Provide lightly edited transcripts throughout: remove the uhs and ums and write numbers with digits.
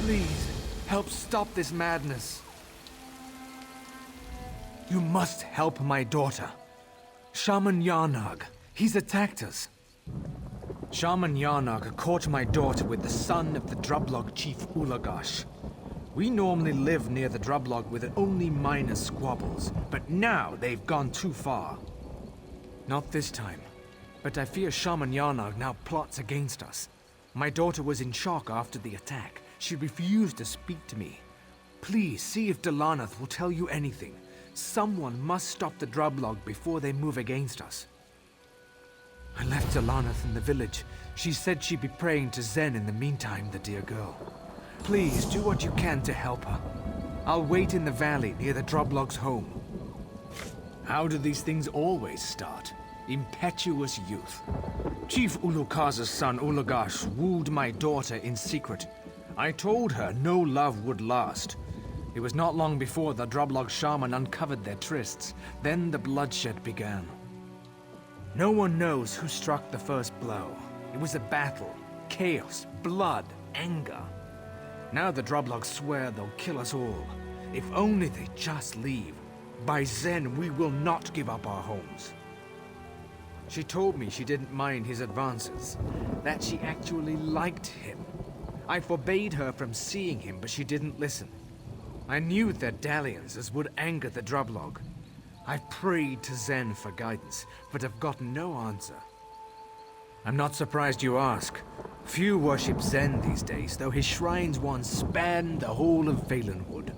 Please, help stop this madness. You must help my daughter. Shaman Yarnag, he's attacked us. Shaman Yarnag caught my daughter with the son of the Drublog chief Ulagash. We normally live near the Drublog with only minor squabbles, but now they've gone too far. Not this time, but I fear Shaman Yarnag now plots against us. My daughter was in shock after the attack. She refused to speak to me. Please see if Delanath will tell you anything. Someone must stop the Drublog before they move against us. I left Delanath in the village. She said she'd be praying to Zen in the meantime, the dear girl. Please do what you can to help her. I'll wait in the valley near the Drublog's home. How do these things always start? Impetuous youth. Chief Ulukaza's son Ulagash wooed my daughter in secret. I told her no love would last. It was not long before the Drublog shaman uncovered their trysts. Then the bloodshed began. No one knows who struck the first blow. It was a battle, chaos, blood, anger. Now the Drublog swear they'll kill us all. If only they just leave. By Zen, we will not give up our homes. She told me she didn't mind his advances, that she actually liked him. I forbade her from seeing him, but she didn't listen. I knew their dalliances would anger the Drublog. I've prayed to Zen for guidance, but have gotten no answer. I'm not surprised you ask. Few worship Zen these days, though his shrines once spanned the whole of Valenwood.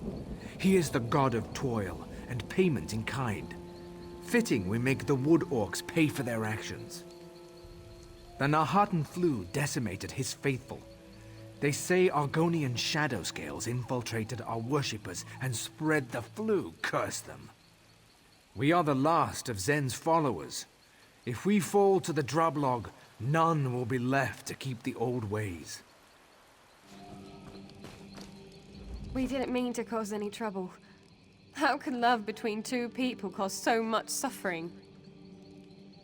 He is the god of toil and payment in kind. Fitting we make the wood orcs pay for their actions. The Nahartan flu decimated his faithful. They say Argonian shadow scales infiltrated our worshippers and spread the flu, curse them. We are the last of Zen's followers. If we fall to the Drublog, none will be left to keep the old ways. We didn't mean to cause any trouble. How could love between two people cause so much suffering?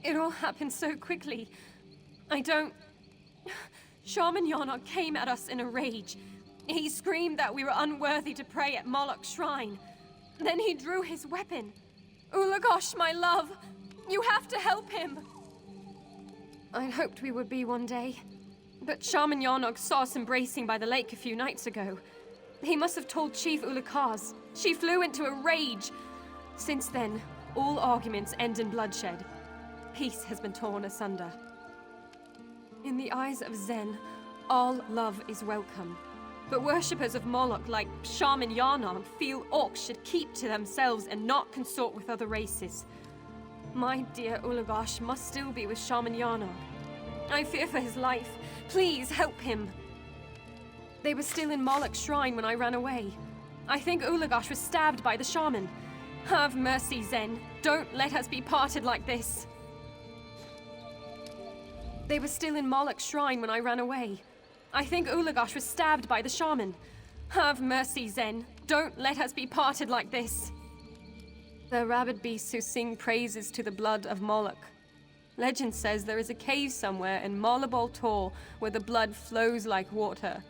It all happened so quickly. Shaman Yarnag came at us in a rage. He screamed that we were unworthy to pray at Moloch's shrine. Then he drew his weapon. Ulagash, my love! You have to help him! I hoped we would be one day. But Shaman Yarnag saw us embracing by the lake a few nights ago. He must have told Chief Ulakaz. She flew into a rage. Since then, all arguments end in bloodshed. Peace has been torn asunder. In the eyes of Zen, all love is welcome. But worshippers of Moloch like Shaman Yarnag feel orcs should keep to themselves and not consort with other races. My dear Ulagash must still be with Shaman Yarnag. I fear for his life. Please help him. They were still in Moloch's shrine when I ran away. I think Ulagash was stabbed by the shaman. Have mercy, Zen. Don't let us be parted like this. They were still in Moloch's shrine when I ran away. I think Ulagash was stabbed by the shaman. Have mercy, Zen. Don't let us be parted like this. The rabid beasts who sing praises to the blood of Moloch. Legend says there is a cave somewhere in Malabal Tor where the blood flows like water.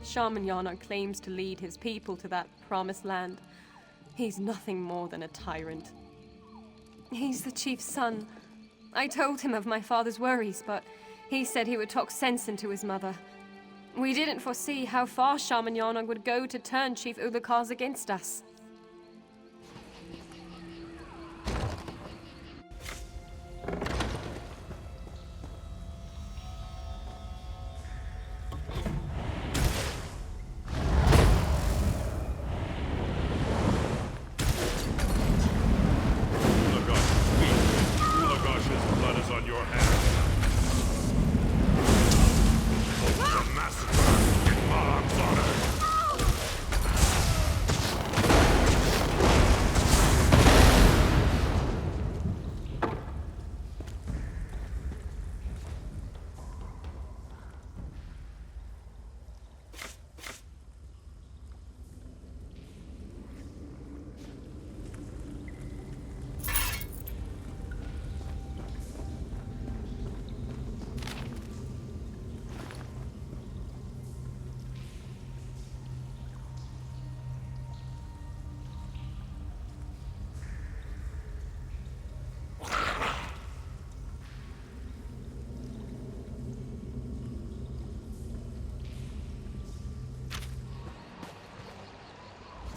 Shaman Yarnag claims to lead his people to that promised land. He's nothing more than a tyrant. He's the chief's son. I told him of my father's worries, but he said he would talk sense into his mother. We didn't foresee how far Shaman Yarnag would go to turn Chief Ulakaz against us.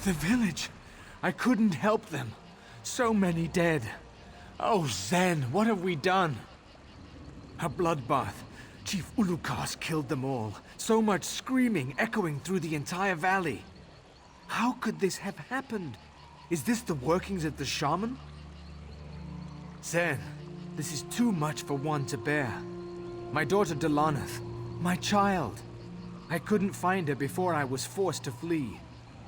The village! I couldn't help them. So many dead. Oh, Zen, what have we done? A bloodbath. Chief Ulukas killed them all. So much screaming echoing through the entire valley. How could this have happened? Is this the workings of the shaman? Zen, this is too much for one to bear. My daughter Delanath, my child. I couldn't find her before I was forced to flee.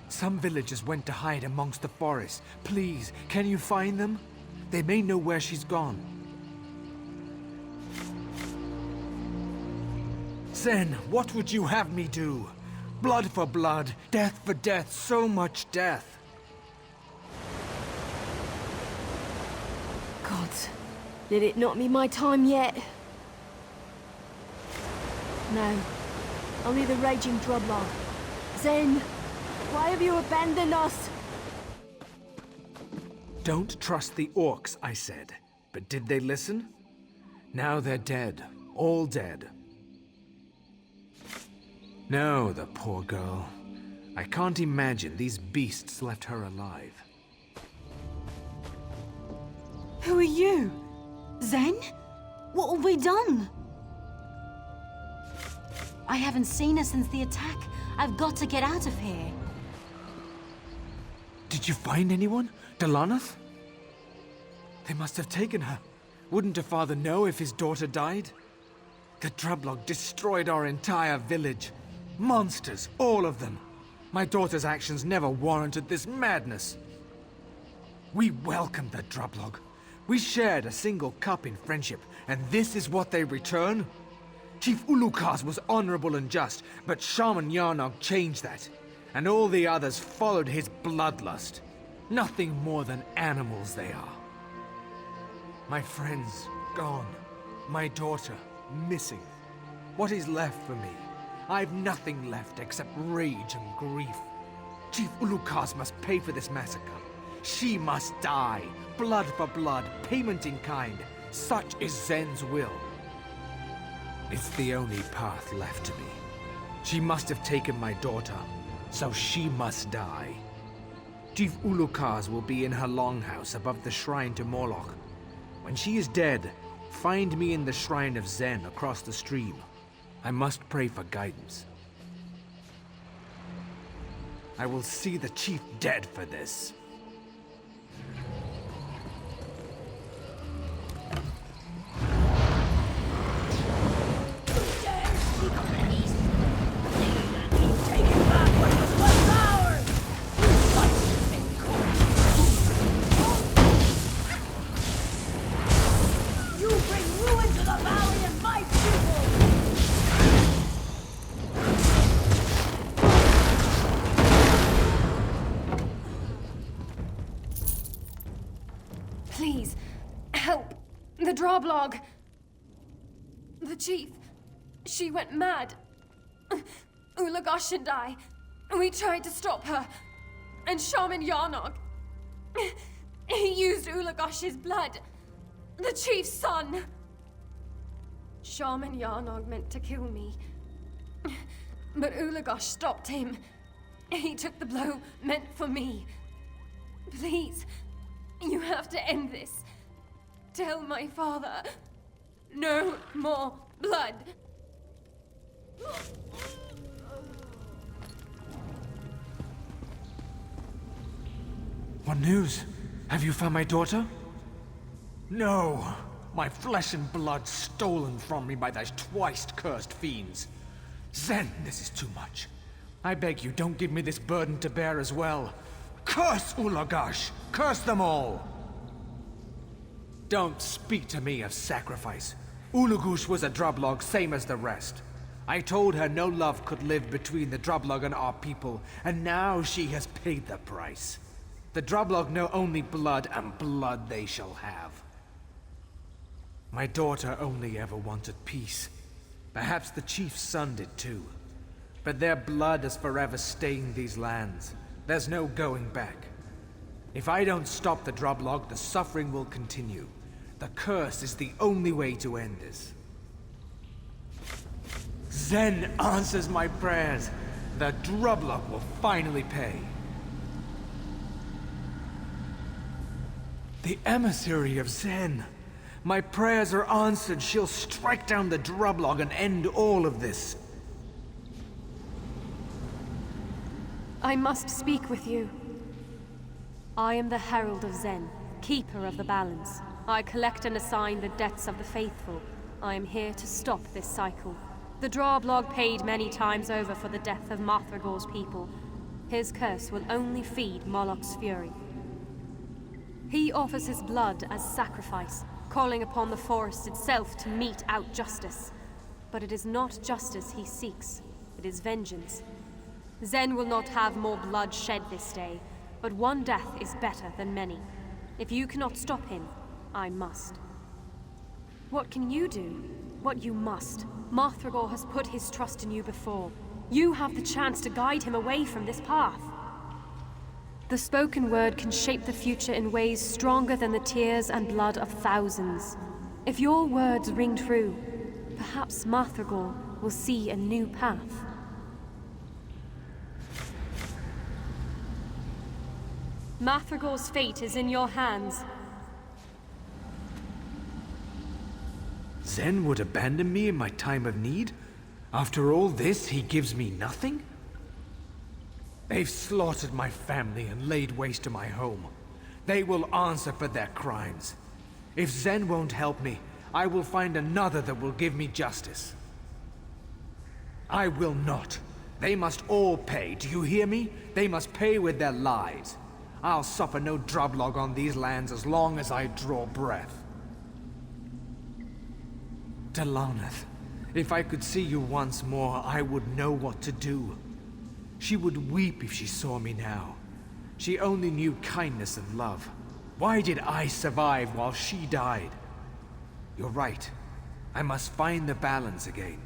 Some villagers went to hide amongst the forest. Please, can you find them? They may know where she's gone. Zen, what would you have me do? Blood for blood, death for death, so much death. Gods, did it not be my time yet? No, only the raging Drublog. Zen, why have you abandoned us? Don't trust the orcs, I said. But did they listen? Now they're dead. All dead. No, the poor girl. I can't imagine these beasts left her alive. Who are you? Zen? What have we done? I haven't seen her since the attack. I've got to get out of here. Did you find anyone? Delanath? They must have taken her. Wouldn't her father know if his daughter died? The Drublog destroyed our entire village. Monsters, all of them. My daughter's actions never warranted this madness. We welcomed the Drublog. We shared a single cup in friendship, and this is what they return? Chief Ulukas was honorable and just, but Shaman Yarnog changed that, and all the others followed his bloodlust. Nothing more than animals they are. My friends, gone. My daughter, missing. What is left for me? I've nothing left except rage and grief. Chief Ulukas must pay for this massacre. She must die. Blood for blood, payment in kind. Such is Zen's will. It's the only path left to me. She must have taken my daughter, so she must die. Chief Ulukas will be in her longhouse above the shrine to Moloch. When she is dead, find me in the shrine of Zen across the stream. I must pray for guidance. I will see the chief dead for this. Please, help. The Drublog. The chief. She went mad. Ulagosh and I. We tried to stop her. And Shaman Yarnog. He used Ulagosh's blood. The chief's son. Shaman Yarnog meant to kill me. But Ulagosh stopped him. He took the blow meant for me. Please. You have to end this. Tell my father. No more blood. What news? Have you found my daughter? No! My flesh and blood stolen from me by those twice-cursed fiends. Zen, this is too much. I beg you, don't give me this burden to bear as well. Curse Ulagash! Curse them all! Don't speak to me of sacrifice. Ulugush was a Drublog, same as the rest. I told her no love could live between the Drublog and our people, and now she has paid the price. The Drublog know only blood, and blood they shall have. My daughter only ever wanted peace. Perhaps the chief's son did too. But their blood has forever stained these lands. There's no going back. If I don't stop the Drublog, the suffering will continue. The curse is the only way to end this. Zen answers my prayers. The Drublog will finally pay. The emissary of Zen. My prayers are answered. She'll strike down the drublog and end all of this. I must speak with you. I am the Herald of Zen, Keeper of the Balance. I collect and assign the debts of the faithful. I am here to stop this cycle. The Drablog paid many times over for the death of Marthragor's people. His curse will only feed Moloch's fury. He offers his blood as sacrifice, calling upon the forest itself to mete out justice. But it is not justice he seeks, it is vengeance. Zen will not have more blood shed this day, but one death is better than many. If you cannot stop him, I must. What can you do? What you must. Marthragor has put his trust in you before. You have the chance to guide him away from this path. The spoken word can shape the future in ways stronger than the tears and blood of thousands. If your words ring true, perhaps Marthragor will see a new path. Marthragor's fate is in your hands. Zen would abandon me in my time of need? After all this, he gives me nothing? They've slaughtered my family and laid waste to my home. They will answer for their crimes. If Zen won't help me, I will find another that will give me justice. I will not. They must all pay, do you hear me? They must pay with their lives. I'll suffer no drublog on these lands as long as I draw breath. Delaneth, if I could see you once more, I would know what to do. She would weep if she saw me now. She only knew kindness and love. Why did I survive while she died? You're right. I must find the balance again.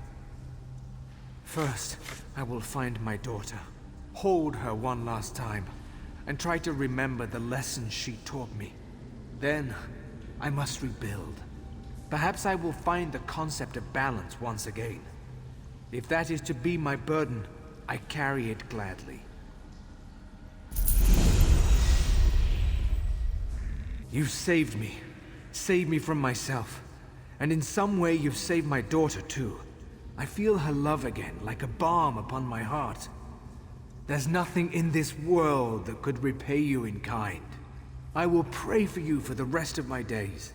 First, I will find my daughter, hold her one last time, and try to remember the lessons she taught me. Then, I must rebuild. Perhaps I will find the concept of balance once again. If that is to be my burden, I carry it gladly. You've saved me from myself. And in some way you've saved my daughter too. I feel her love again, like a balm upon my heart. There's nothing in this world that could repay you in kind. I will pray for you for the rest of my days.